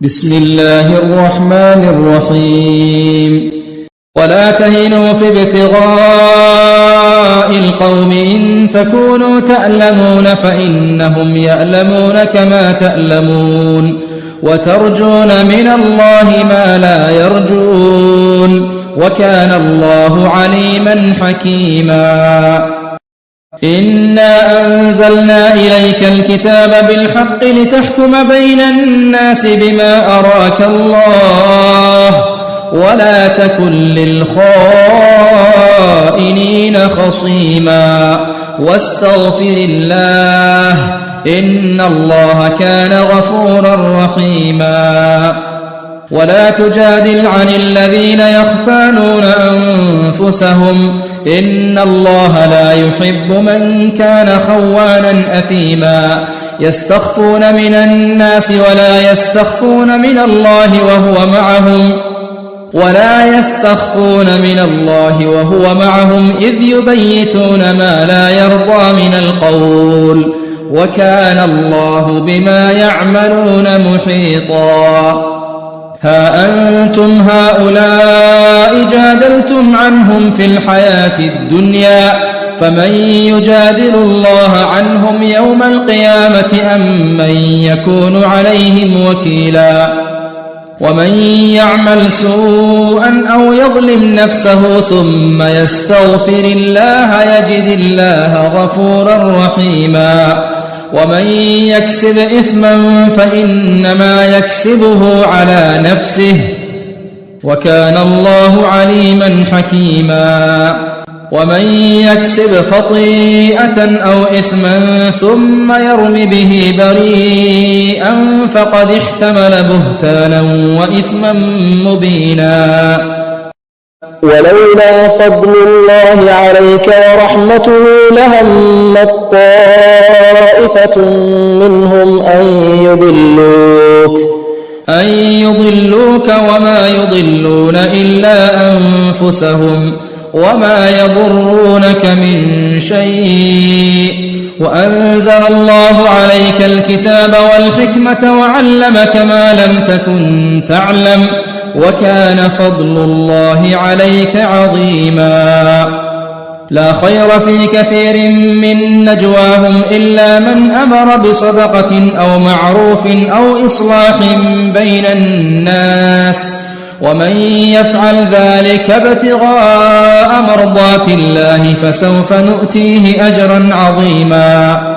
بسم الله الرحمن الرحيم ولا تهنوا في ابتغاء القوم إن تكونوا تألمون فإنهم يألمون كما تألمون وترجون من الله ما لا يرجون وكان الله عليما حكيما إنا أنزلنا إليك الكتاب بالحق لتحكم بين الناس بما أراك الله ولا تكن للخائنين خصيما واستغفر الله إن الله كان غفورا رحيما ولا تجادل عن الذين يختانون أنفسهم إن الله لا يحب من كان خوانا أثيما يستخفون من الناس ولا يستخفون من الله وهو معهم إذ يبيتون ما لا يرضى من القول وكان الله بما يعملون محيطا ها أنتم هؤلاء جادلتم عنهم في الحياة الدنيا فمن يجادل الله عنهم يوم القيامة أم من يكون عليهم وكيلا ومن يعمل سوءا أو يظلم نفسه ثم يستغفر الله يجد الله غفورا رحيما ومن يكسب إثما فإنما يكسبه على نفسه وكان الله عليما حكيما ومن يكسب خطيئة أو إثما ثم يرم به بريئا فقد احتمل بهتانا وإثما مبينا ولولا فضل الله عليك ورحمته لهمت طائفة منهم أن يضلوك وما يضلون إلا أنفسهم وما يضرونك من شيء وأنزل الله عليك الكتاب والحكمة وعلمك ما لم تكن تعلم وكان فضل الله عليك عظيما لا خير في كثير من نجواهم إلا من أمر بصدقة أو معروف أو إصلاح بين الناس ومن يفعل ذلك ابتغاء مرضات الله فسوف نؤتيه أجرا عظيما